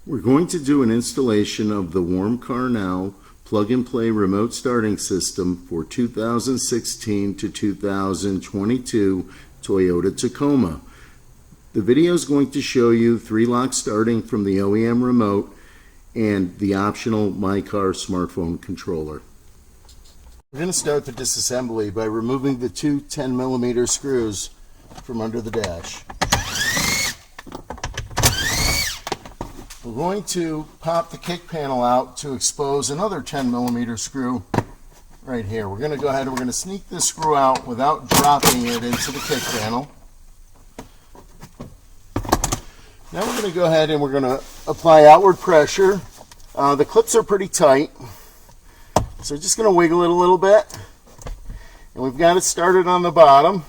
We're going to do an installation of the WarmCarNow plug-and-play remote starting system for 2016 to 2022 Toyota Tacoma. The video is going to show you 3 locks starting from the OEM remote and the optional MyCar smartphone controller. We're going to start the disassembly by removing the two 10mm screws from under the dash. We're going to pop the kick panel out to expose another 10mm screw right here. We're going to go ahead and we're going to sneak this screw out without dropping it into the kick panel. Now we're going to go ahead and we're going to apply outward pressure. The clips are pretty tight, so just going to wiggle it a little bit. And we've got it started on the bottom.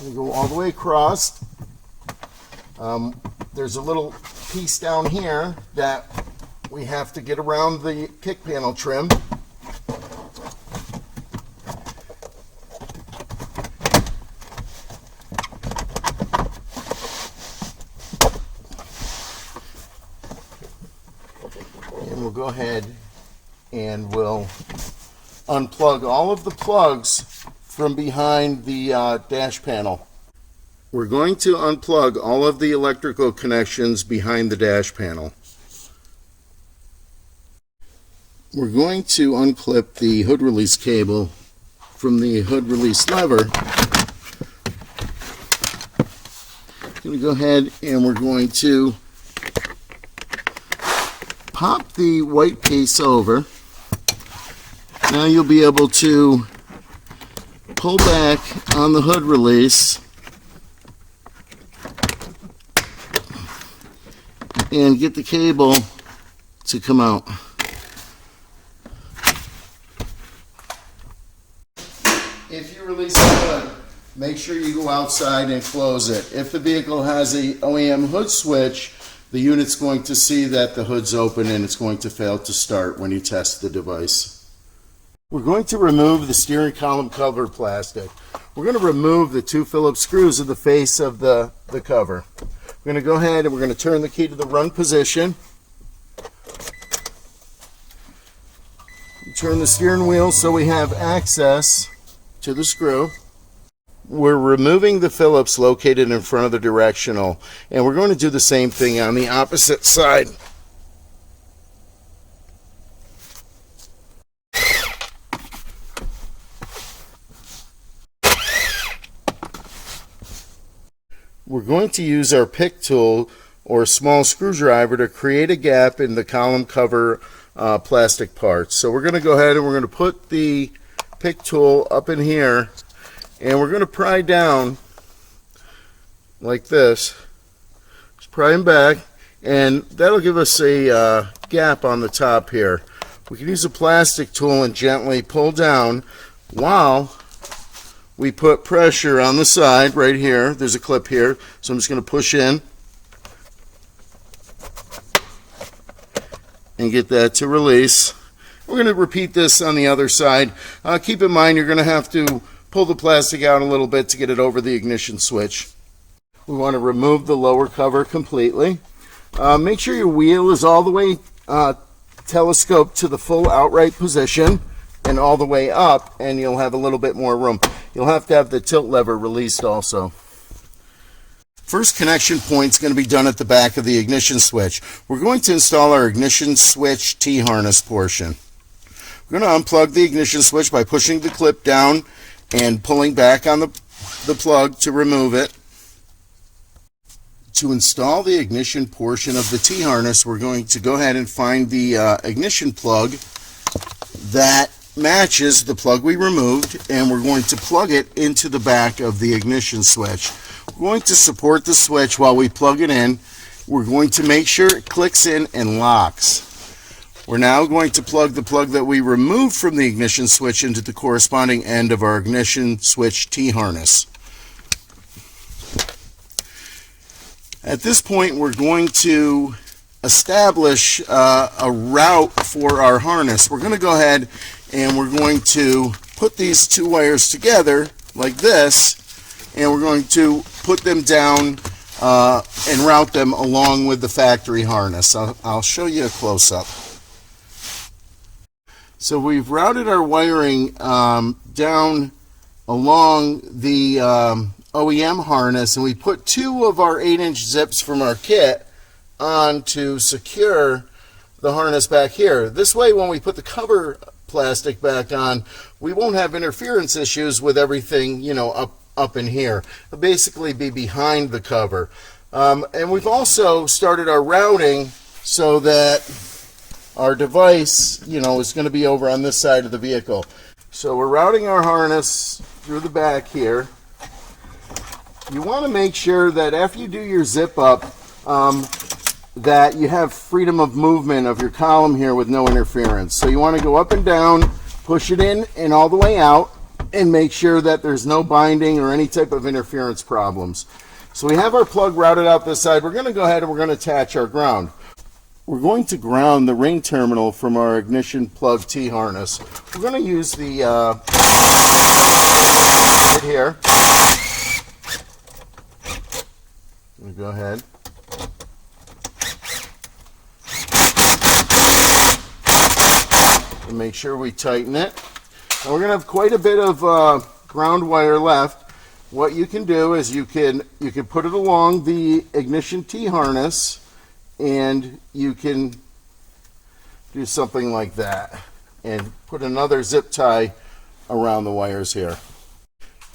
We go all the way across. There's a little piece down here that we have to get around the kick panel trim. And we'll go ahead and we'll unplug all of the plugs from behind the dash panel. We're going to unplug all of the electrical connections behind the dash panel. We're going to unclip the hood release cable from the hood release lever. I'm going to go ahead and we're going to pop the white piece over. Now you'll be able to pull back on the hood release and get the cable to come out. If you release the hood, make sure you go outside and close it. If the vehicle has a OEM hood switch, the unit's going to see that the hood's open and it's going to fail to start when you test the device. We're going to remove the steering column cover plastic. We're going to remove the 2 Phillips screws of the face of the cover. We're going to go ahead and we're going to turn the key to the run position. Turn the steering wheel so we have access to the screw. We're removing the Phillips located in front of the directional, and we're going to do the same thing on the opposite side. We're going to use our pick tool or small screwdriver to create a gap in the column cover plastic parts. So we're going to go ahead and we're going to put the pick tool up in here and we're going to pry down like this. Just pry them back, and that'll give us a gap on the top here. We can use a plastic tool and gently pull down while we put pressure on the side right here. There's a clip here, so I'm just going to push in and get that to release. We're going to repeat this on the other side. Keep in mind you're going to have to pull the plastic out a little bit to get it over the ignition switch. We want to remove the lower cover completely. Make sure your wheel is all the way telescoped to the full outright position and all the way up, and you'll have a little bit more room. You'll have to have the tilt lever released also. First connection point is going to be done at the back of the ignition switch. We're going to install our ignition switch T-harness portion. We're going to unplug the ignition switch by pushing the clip down and pulling back on the plug to remove it. To install the ignition portion of the T-harness, we're going to go ahead and find the ignition plug that matches the plug we removed, and we're going to plug it into the back of the ignition switch. We're going to support the switch while we plug it in. We're going to make sure it clicks in and locks. We're now going to plug the plug that we removed from the ignition switch into the corresponding end of our ignition switch T-harness. At this point, we're going to establish a route for our harness. We're going to go ahead and we're going to put these 2 wires together like this, and we're going to put them down and route them along with the factory harness. I'll show you a close-up. So we've routed our wiring down along the OEM harness, and we put 2 of our 8-inch zips from our kit on to secure the harness back here. This way, when we put the cover plastic back on, we won't have interference issues with everything, you know, up in here. It'll basically be behind the cover. And we've also started our routing so that our device, you know, is going to be over on this side of the vehicle. So we're routing our harness through the back here. You want to make sure that after you do your zip up, that you have freedom of movement of your column here with no interference. So you want to go up and down, push it in and all the way out, and make sure that there's no binding or any type of interference problems. So we have our plug routed out this side. We're going to go ahead and we're going to attach our ground. We're going to ground the ring terminal from our ignition plug T-harness. We're going to use the right here. I'm going to go ahead. And make sure we tighten it. And we're going to have quite a bit of ground wire left. What you can do is you can put it along the ignition T-harness, and you can do something like that and put another zip tie around the wires here.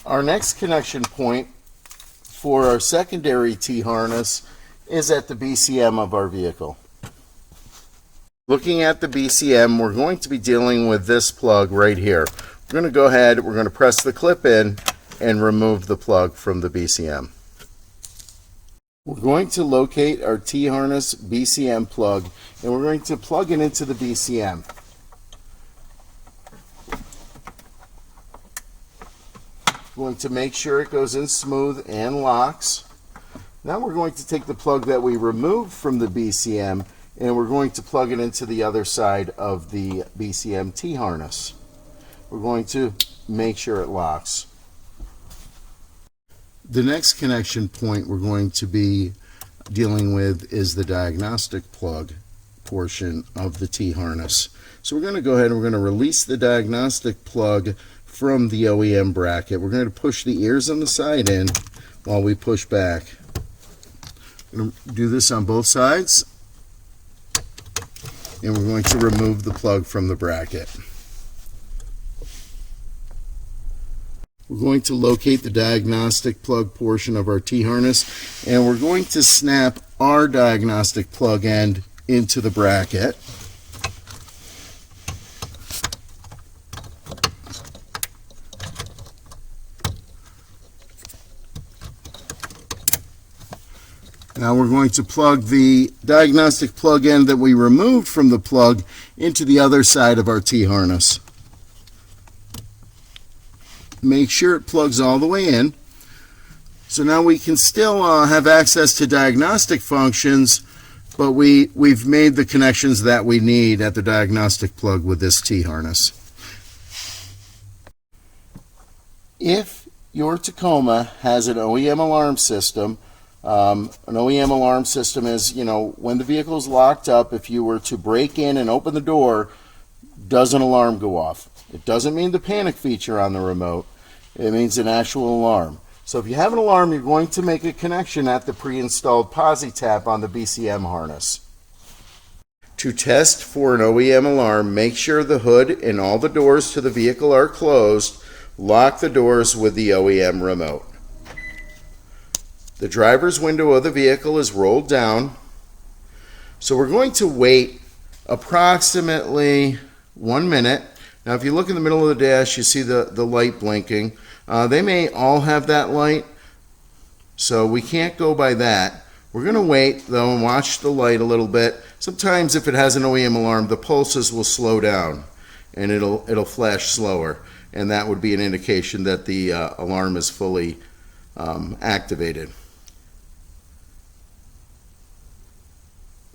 Our next connection point for our secondary T-harness is at the BCM of our vehicle. Looking at the BCM, we're going to be dealing with this plug right here. We're going to go ahead, we're going to press the clip in and remove the plug from the BCM. We're going to locate our T-harness BCM plug, and we're going to plug it into the BCM. We're going to make sure it goes in smooth and locks. Now we're going to take the plug that we removed from the BCM, and we're going to plug it into the other side of the BCM T-harness. We're going to make sure it locks. The next connection point we're going to be dealing with is the diagnostic plug portion of the T-harness. So we're going to go ahead and we're going to release the diagnostic plug from the OEM bracket. We're going to push the ears on the side in while we push back. We're going to do this on both sides, and we're going to remove the plug from the bracket. We're going to locate the diagnostic plug portion of our T-harness, and we're going to snap our diagnostic plug end into the bracket. Now we're going to plug the diagnostic plug end that we removed from the plug into the other side of our T-harness. Make sure it plugs all the way in. So now we can still have access to diagnostic functions, but we've made the connections that we need at the diagnostic plug with this T-harness. If your Tacoma has an OEM alarm system, an OEM alarm system is, you know, when the vehicle is locked up, if you were to break in and open the door, does an alarm go off? It doesn't mean the panic feature on the remote. It means an actual alarm. So if you have an alarm, you're going to make a connection at the pre-installed posi tap on the BCM harness. To test for an OEM alarm, make sure the hood and all the doors to the vehicle are closed. Lock the doors with the OEM remote. The driver's window of the vehicle is rolled down. So we're going to wait approximately 1 minute. Now if you look in the middle of the dash, you see the light blinking. They may all have that light, so we can't go by that. We're going to wait though and watch the light a little bit. Sometimes if it has an OEM alarm, the pulses will slow down and it'll flash slower, and that would be an indication that the alarm is fully activated.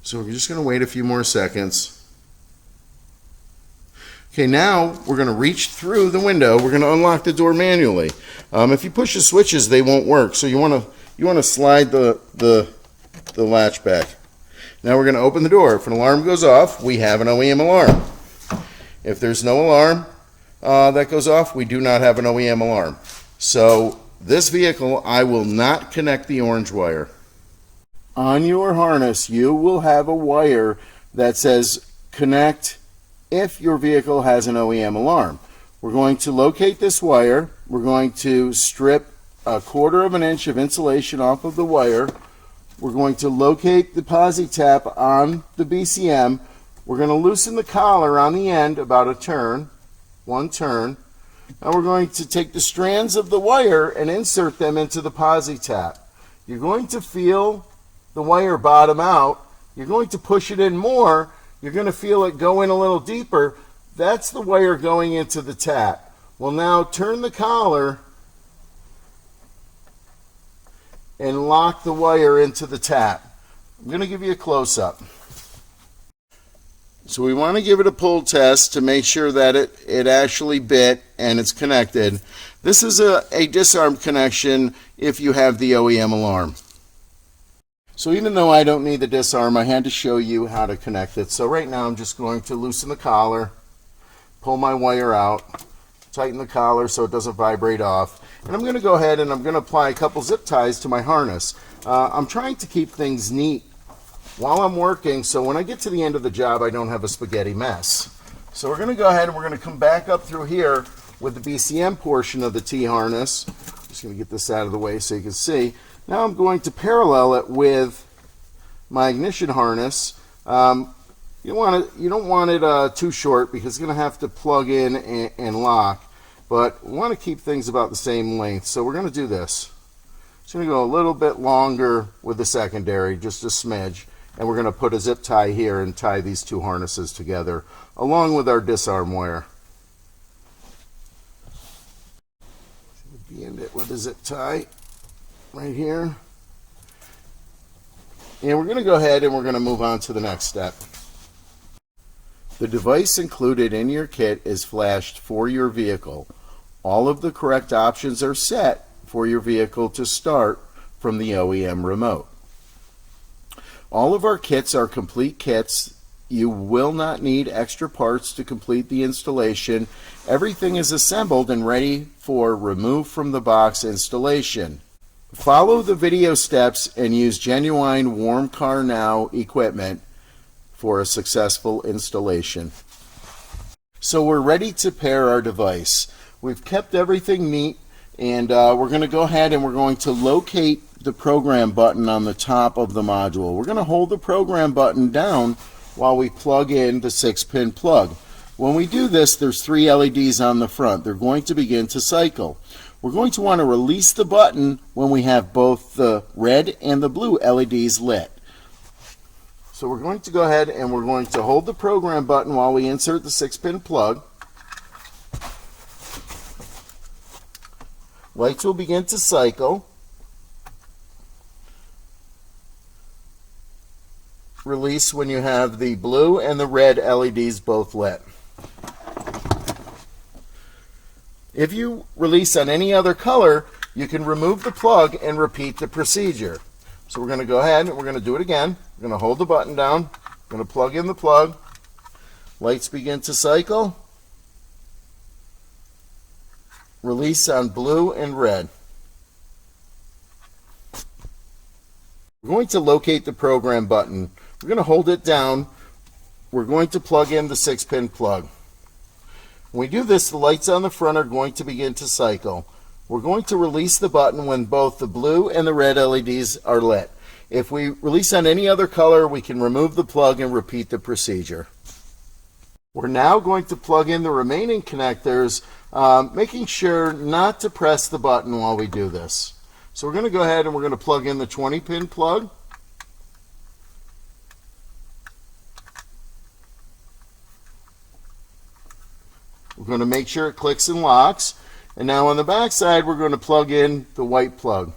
So we're just going to wait a few more seconds. Okay, now we're going to reach through the window. We're going to unlock the door manually. If you push the switches, they won't work. So you want to slide the latch back. Now we're going to open the door. If an alarm goes off, we have an OEM alarm. If there's no alarm that goes off, we do not have an OEM alarm. So this vehicle, I will not connect the orange wire. On your harness, you will have a wire that says connect if your vehicle has an OEM alarm. We're going to locate this wire. We're going to strip 1/4 inch of insulation off of the wire. We're going to locate the posi tap on the BCM. We're going to loosen the collar on the end about a turn, 1 turn. And we're going to take the strands of the wire and insert them into the posi tap. You're going to feel the wire bottom out. You're going to push it in more. You're going to feel it go in a little deeper. That's the wire going into the tap. We'll now turn the collar and lock the wire into the tap. I'm going to give you a close-up. So we want to give it a pull test to make sure that it actually bit and it's connected. This is a disarm connection if you have the OEM alarm. So even though I don't need the disarm, I had to show you how to connect it. So right now I'm just going to loosen the collar, pull my wire out, tighten the collar so it doesn't vibrate off. And I'm going to go ahead and I'm going to apply a couple zip ties to my harness. I'm trying to keep things neat while I'm working, so when I get to the end of the job, I don't have a spaghetti mess. So we're going to go ahead and we're going to come back up through here with the BCM portion of the T-harness. Just going to get this out of the way so you can see. Now I'm going to parallel it with my ignition harness. You don't want it too short because it's going to have to plug in and lock. But we want to keep things about the same length. So we're going to do this. It's going to go a little bit longer with the secondary, just a smidge. And we're going to put a zip tie here and tie these two harnesses together along with our disarm wire. End it with a zip tie right here. And we're going to go ahead and we're going to move on to the next step. The device included in your kit is flashed for your vehicle. All of the correct options are set for your vehicle to start from the OEM remote. All of our kits are complete kits. You will not need extra parts to complete the installation. Everything is assembled and ready for remove from the box installation. Follow the video steps and use genuine WarmCarNow equipment for a successful installation. So we're ready to pair our device. We've kept everything neat, and we're going to go ahead and we're going to locate the program button on the top of the module. We're going to hold the program button down while we plug in the 6-pin plug. When we do this, there's 3 LEDs on the front. They're going to begin to cycle. We're going to want to release the button when we have both the red and the blue LEDs lit. So we're going to go ahead and we're going to hold the program button while we insert the 6-pin plug. Lights will begin to cycle. Release when you have the blue and the red LEDs both lit. If you release on any other color, you can remove the plug and repeat the procedure. So we're going to go ahead and we're going to do it again. We're going to hold the button down. We're going to plug in the plug. Lights begin to cycle. Release on blue and red. We're going to locate the program button. We're going to hold it down. We're going to plug in the 6-pin plug. When we do this, the lights on the front are going to begin to cycle. We're going to release the button when both the blue and the red LEDs are lit. If we release on any other color, we can remove the plug and repeat the procedure. We're now going to plug in the remaining connectors, making sure not to press the button while we do this. So we're going to go ahead and we're going to plug in the 20-pin plug. We're going to make sure it clicks and locks. And now on the back side, we're going to plug in the white plug.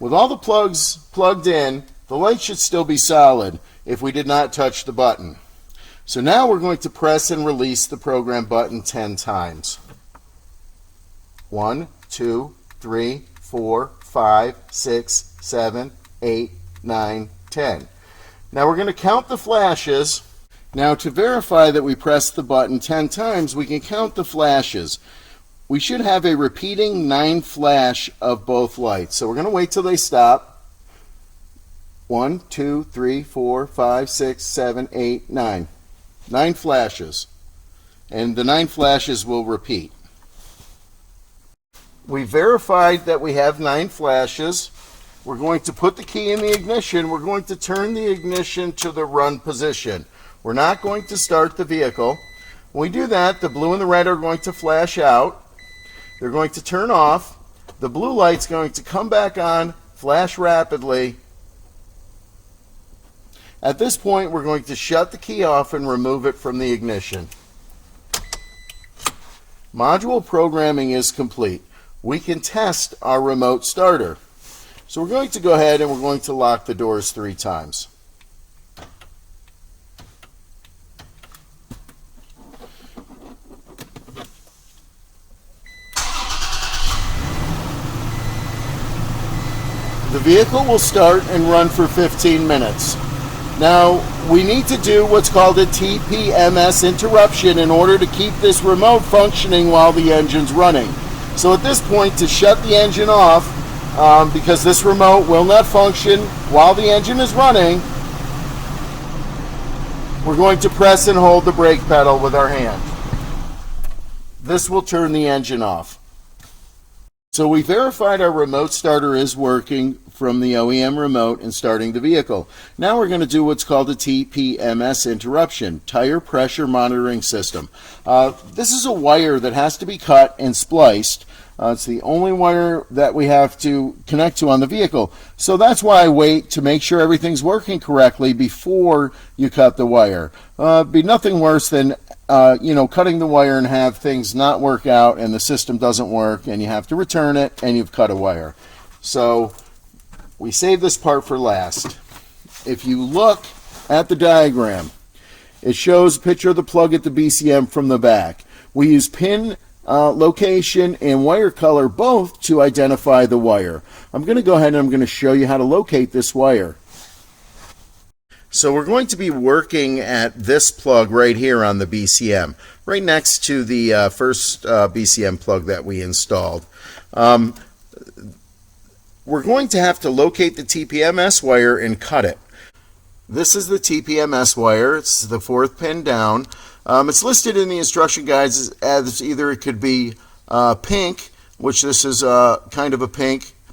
With all the plugs plugged in, the light should still be solid if we did not touch the button. So now we're going to press and release the program button 10 times. 1, 2, 3, 4, 5, 6, 7, 8, 9, 10. Now we're going to count the flashes. Now to verify that we pressed the button 10 times, we can count the flashes. We should have a repeating 9 flash of both lights. So we're going to wait till they stop. 1, 2, 3, 4, 5, 6, 7, 8, 9. 9 flashes. And the 9 flashes will repeat. We verified that we have 9 flashes. We're going to put the key in the ignition. We're going to turn the ignition to the run position. We're not going to start the vehicle. When we do that, the blue and the red are going to flash out. They're going to turn off. The blue light's going to come back on, flash rapidly. At this point, we're going to shut the key off and remove it from the ignition. Module programming is complete. We can test our remote starter. So we're going to go ahead and we're going to lock the doors 3 times. The vehicle will start and run for 15 minutes. Now, we need to do what's called a TPMS interruption in order to keep this remote functioning while the engine's running. So at this point, to shut the engine off, because this remote will not function while the engine is running, we're going to press and hold the brake pedal with our hand. This will turn the engine off. So we verified our remote starter is working from the OEM remote and starting the vehicle. Now we're going to do what's called a TPMS interruption, tire pressure monitoring system. This is a wire that has to be cut and spliced. It's the only wire that we have to connect to on the vehicle. So that's why I wait to make sure everything's working correctly before you cut the wire. Be nothing worse than cutting the wire and have things not work out and the system doesn't work and you have to return it and you've cut a wire. So we save this part for last. If you look at the diagram, it shows a picture of the plug at the BCM from the back. We use pin location and wire color both to identify the wire. I'm going to go ahead and I'm going to show you how to locate this wire. So we're going to be working at this plug right here on the BCM, right next to the first BCM plug that we installed. We're going to have to locate the TPMS wire and cut it. This is the TPMS wire. It's the 4th pin down. It's listed in the instruction guides as either it could be pink, which this is kind of a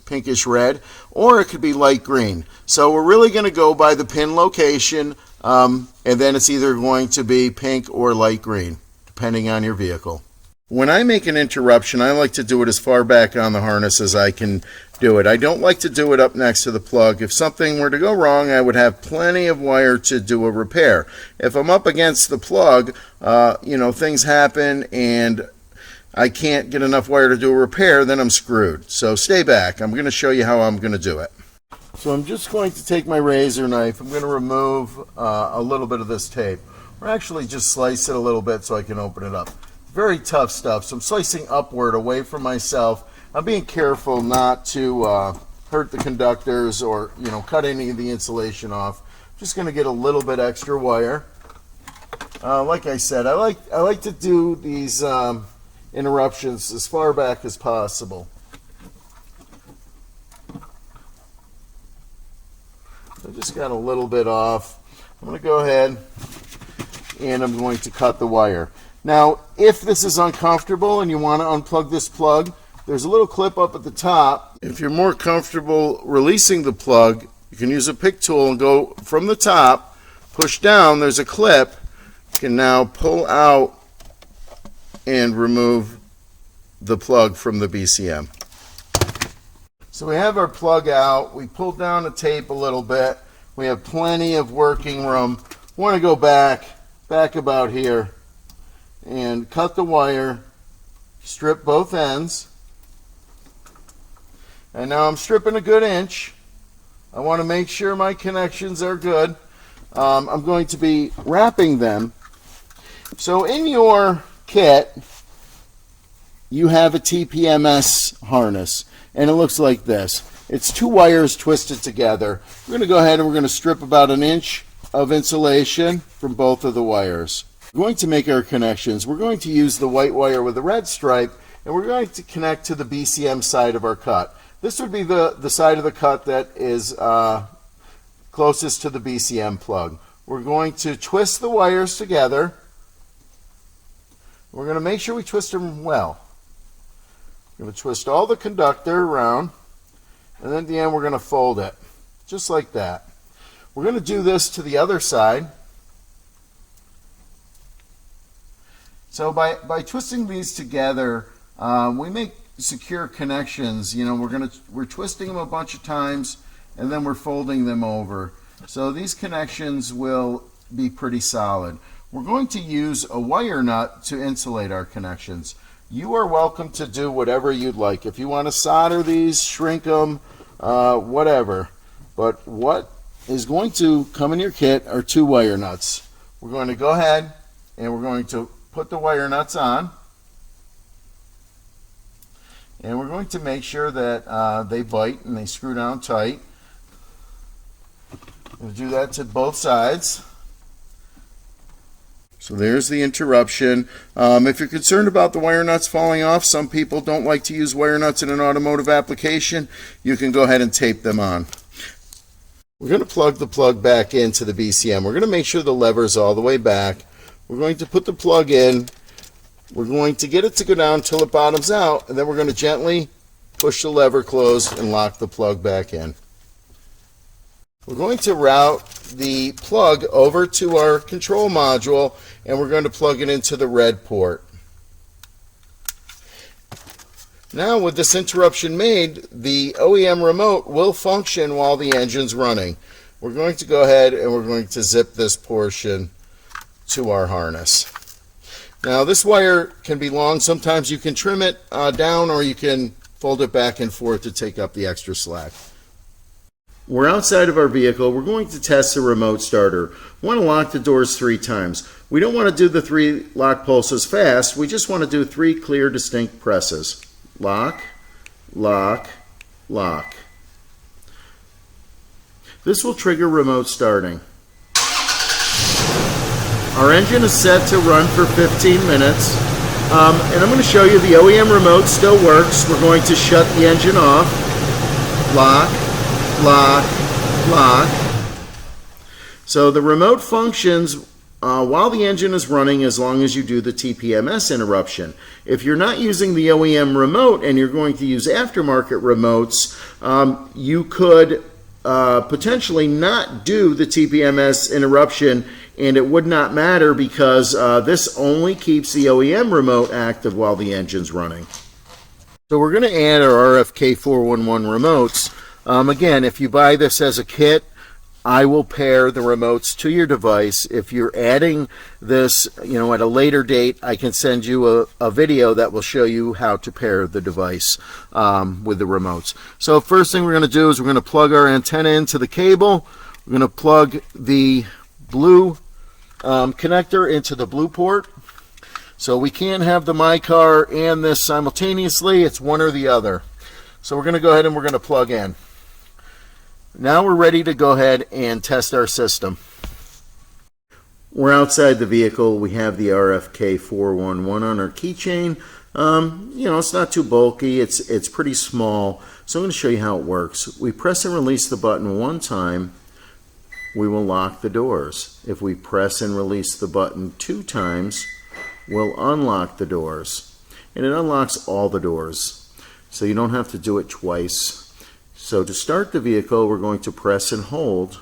pinkish red, or it could be light green. So we're really going to go by the pin location, and then it's either going to be pink or light green, depending on your vehicle. When I make an interruption, I like to do it as far back on the harness as I can do it. I don't like to do it up next to the plug. If something were to go wrong, I would have plenty of wire to do a repair. If I'm up against the plug, things happen and I can't get enough wire to do a repair, then I'm screwed. So stay back. I'm going to show you how I'm going to do it. So I'm just going to take my razor knife. I'm going to remove a little bit of this tape. Or actually just slice it a little bit so I can open it up. Very tough stuff. So I'm slicing upward away from myself. I'm being careful not to hurt the conductors or cut any of the insulation off. Just going to get a little bit extra wire. Like I said, I like to do these interruptions as far back as possible. I just got a little bit off. I'm going to go ahead and I'm going to cut the wire. Now, if this is uncomfortable and you want to unplug this plug, there's a little clip up at the top. If you're more comfortable releasing the plug, you can use a pick tool and go from the top, push down, there's a clip. You can now pull out and remove the plug from the BCM. So we have our plug out. We pulled down the tape a little bit. We have plenty of working room. We want to go back about here and cut the wire, strip both ends. And now I'm stripping a good inch. I want to make sure my connections are good. I'm going to be wrapping them So in your kit, you have a TPMS harness, and it looks like this. It's two wires twisted together. We're going to go ahead and we're going to strip about 1 inch of insulation from both of the wires. We're going to make our connections. We're going to use the white wire with the red stripe, and we're going to connect to the BCM side of our cut. This would be the side of the cut that is closest to the BCM plug. We're going to twist the wires together. We're going to make sure we twist them well. We're going to twist all the conductor around, and then at the end we're going to fold it, just like that. We're going to do this to the other side. So by twisting these together, we make secure connections. You know, we're twisting them a bunch of times, and then we're folding them over. So these connections will be pretty solid. We're going to use a wire nut to insulate our connections. You are welcome to do whatever you'd like. If you want to solder these, shrink them, whatever. But what is going to come in your kit are 2 wire nuts. We're going to go ahead and we're going to put the wire nuts on. And we're going to make sure that they bite and they screw down tight. We'll do that to both sides. So there's the interruption. If you're concerned about the wire nuts falling off, some people don't like to use wire nuts in an automotive application. You can go ahead and tape them on. We're going to plug the plug back into the BCM. We're going to make sure the lever's all the way back. We're going to put the plug in. We're going to get it to go down until it bottoms out, and then we're going to gently push the lever closed and lock the plug back in. We're going to route the plug over to our control module, and we're going to plug it into the red port. Now with this interruption made, the OEM remote will function while the engine's running. We're going to go ahead and we're going to zip this portion to our harness. Now this wire can be long. Sometimes you can trim it down, or you can fold it back and forth to take up the extra slack. We're outside of our vehicle. We're going to test the remote starter. We want to lock the doors 3 times. We don't want to do the 3 lock pulses fast. We just want to do 3 clear, distinct presses. Lock, lock, lock. This will trigger remote starting. Our engine is set to run for 15 minutes. And I'm going to show you the OEM remote still works. We're going to shut the engine off. Lock, lock, lock. So the remote functions while the engine is running, as long as you do the TPMS interruption. If you're not using the OEM remote and you're going to use aftermarket remotes, you could potentially not do the TPMS interruption, and it would not matter because this only keeps the OEM remote active while the engine's running. So we're going to add our RFK411 remotes. Again, if you buy this as a kit, I will pair the remotes to your device. If you're adding this, at a later date, I can send you a video that will show you how to pair the device with the remotes. So first thing we're going to do is we're going to plug our antenna into the cable. We're going to plug the blue connector into the blue port. So we can't have the MyCar and this simultaneously. It's one or the other. So we're going to go ahead and we're going to plug in. Now we're ready to go ahead and test our system. We're outside the vehicle. We have the RFK411 on our keychain. It's not too bulky. It's pretty small. So I'm going to show you how it works. We press and release the button 1 time. We will lock the doors. If we press and release the button 2 times, we'll unlock the doors. And it unlocks all the doors. So you don't have to do it twice. So to start the vehicle, we're going to press and hold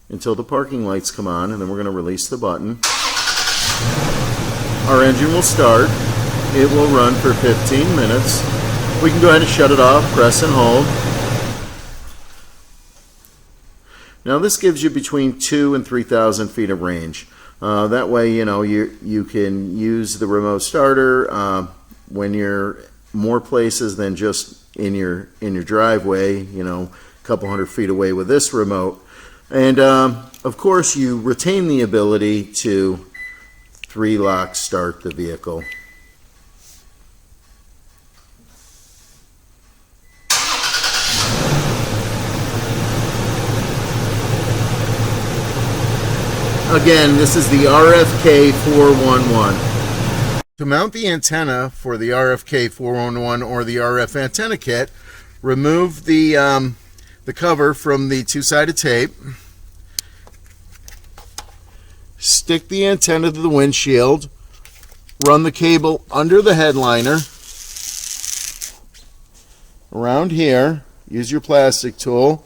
until the parking lights come on, and then we're going to release the button. Our engine will start. It will run for 15 minutes. We can go ahead and shut it off, press and hold. Now this gives you between 2,000 and 3,000 feet of range. That way, you can use the remote starter when you're more places than just in your driveway, a couple hundred feet away with this remote. And of course you retain the ability to 3-lock start the vehicle. Again, this is the RFK411. To mount the antenna for the RFK411 or the RF antenna kit, remove the cover from the two-sided tape. Stick the antenna to the windshield. Run the cable under the headliner. Around here, use your plastic tool.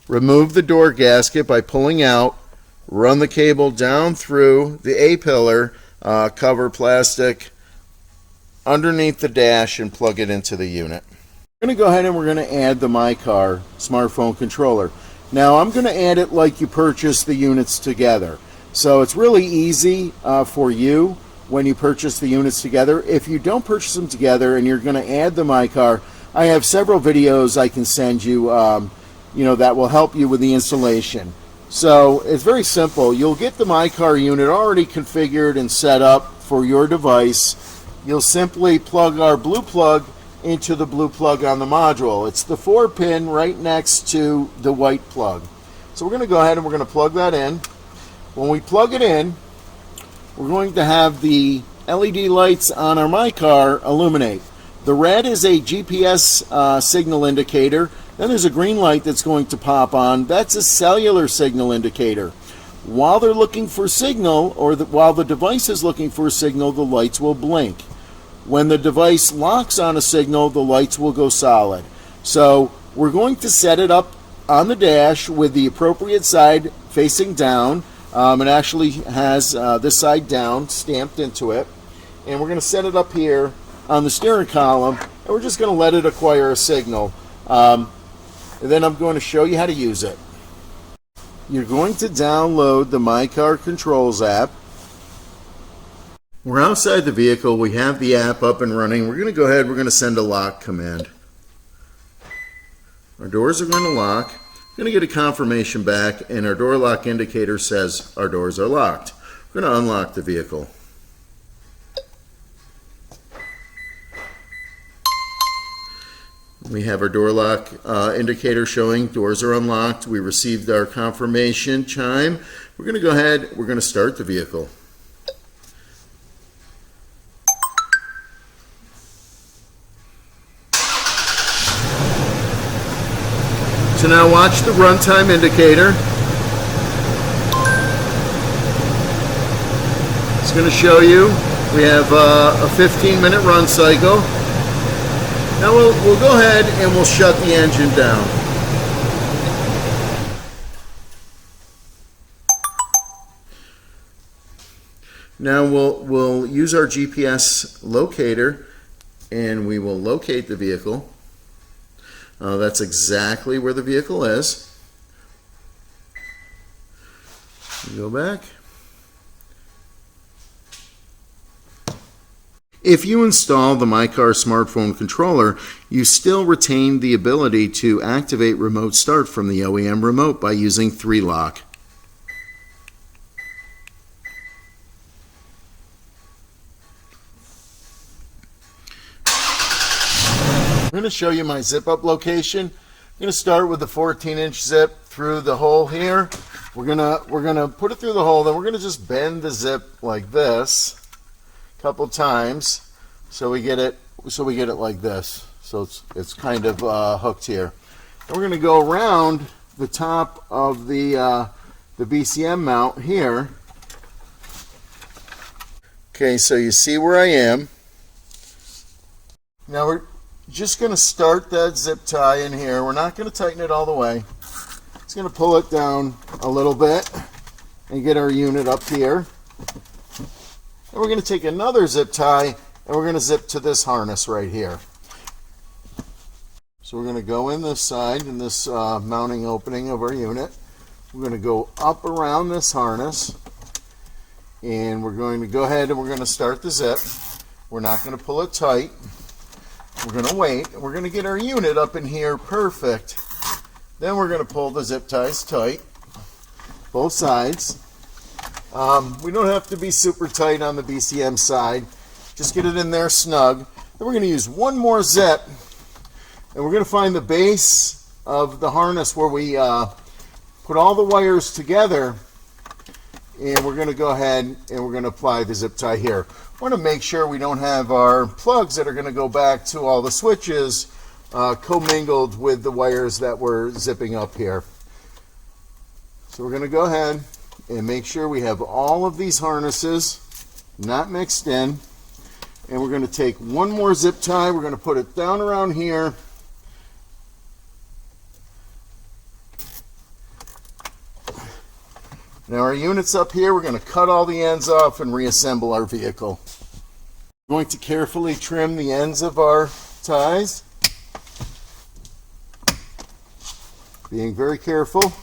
Remove the door gasket by pulling out. Run the cable down through the A-pillar, cover plastic underneath the dash, and plug it into the unit. We're going to go ahead and we're going to add the MyCar smartphone controller. Now I'm going to add it like you purchase the units together. So it's really easy for you when you purchase the units together. If you don't purchase them together and you're going to add the MyCar, I have several videos I can send you, that will help you with the installation. So it's very simple. You'll get the MyCar unit already configured and set up for your device. You'll simply plug our blue plug into the blue plug on the module. It's the 4-pin right next to the white plug. So we're going to go ahead and we're going to plug that in. When we plug it in, we're going to have the LED lights on our MyCar illuminate. The red is a GPS signal indicator. Then there's a green light that's going to pop on. That's a cellular signal indicator. While they're looking for signal, or while the device is looking for a signal, the lights will blink. When the device locks on a signal, the lights will go solid. So we're going to set it up on the dash with the appropriate side facing down. It actually has this side down stamped into it. And we're going to set it up here on the steering column, and we're just going to let it acquire a signal. And then I'm going to show you how to use it. You're going to download the MyCar Controls app. We're outside the vehicle. We have the app up and running. We're going to go ahead. We're going to send a lock command. Our doors are going to lock. We're going to get a confirmation back, and our door lock indicator says our doors are locked. We're going to unlock the vehicle. We have our door lock indicator showing doors are unlocked. We received our confirmation chime. We're going to go ahead, we're going to start the vehicle. So now watch the runtime indicator. It's going to show you we have a 15-minute run cycle. Now we'll go ahead and we'll shut the engine down. Now we'll use our GPS locator and we will locate the vehicle. That's exactly where the vehicle is. Go back. If you install the MyCar smartphone controller, you still retain the ability to activate remote start from the OEM remote by using 3-lock. I'm going to show you my zip up location. I'm going to start with the 14-inch zip through the hole here. We're gonna put it through the hole, then we're going to just bend the zip like this couple times so we get it like this, so it's kind of hooked here. And we're going to go around the top of the BCM mount here. Okay, so you see where I am. Now we're just going to start that zip tie in here. We're not going to tighten it all the way. It's going to pull it down a little bit and get our unit up here. And we're going to take another zip tie and we're going to zip to this harness right here. So we're going to go in this side, in this mounting opening of our unit. We're going to go up around this harness and we're going to go ahead and we're going to start the zip. We're not going to pull it tight. We're going to wait. We're going to get our unit up in here perfect. Then we're going to pull the zip ties tight, both sides. We don't have to be super tight on the BCM side. Just get it in there snug. Then we're going to use one more zip, and we're going to find the base of the harness where we put all the wires together, and we're going to go ahead and we're going to apply the zip tie here. We want to make sure we don't have our plugs that are going to go back to all the switches commingled with the wires that we're zipping up here. So we're going to go ahead and make sure we have all of these harnesses not mixed in. And we're going to take one more zip tie. We're going to put it down around here. Now our unit's up here. We're going to cut all the ends off and reassemble our vehicle. We're going to carefully trim the ends of our ties. Being very careful.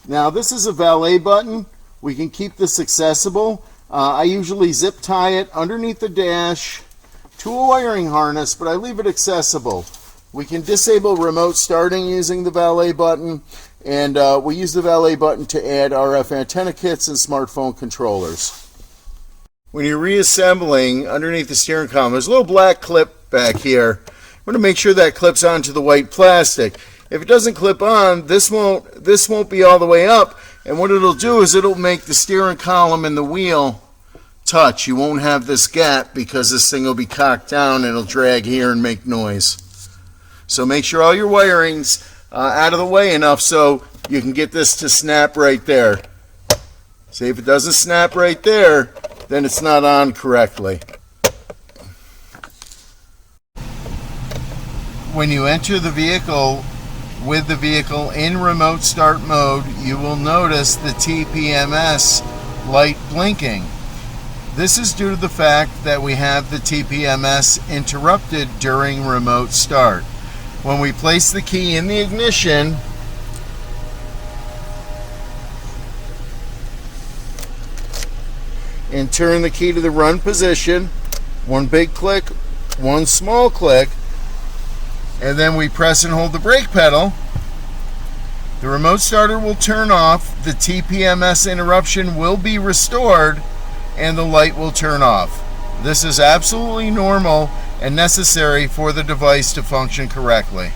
Now this is a valet button. We can keep this accessible. I usually zip tie it underneath the dash to a wiring harness, but I leave it accessible. We can disable remote starting using the valet button, and we use the valet button to add RF antenna kits and smartphone controllers. When you're reassembling underneath the steering column, there's a little black clip back here. We want to make sure that clips onto the white plastic. If it doesn't clip on, this won't be all the way up, and what it'll do is it'll make the steering column and the wheel touch. You won't have this gap because this thing will be cocked down and it'll drag here and make noise. So make sure all your wiring's out of the way enough so you can get this to snap right there. See, if it doesn't snap right there, then it's not on correctly. When you enter the vehicle with the vehicle in remote start mode, you will notice the TPMS light blinking. This is due to the fact that we have the TPMS interrupted during remote start. When we place the key in the ignition, and turn the key to the run position, one big click, one small click, and then we press and hold the brake pedal, the remote starter will turn off, the TPMS interruption will be restored, and the light will turn off. This is absolutely normal and necessary for the device to function correctly.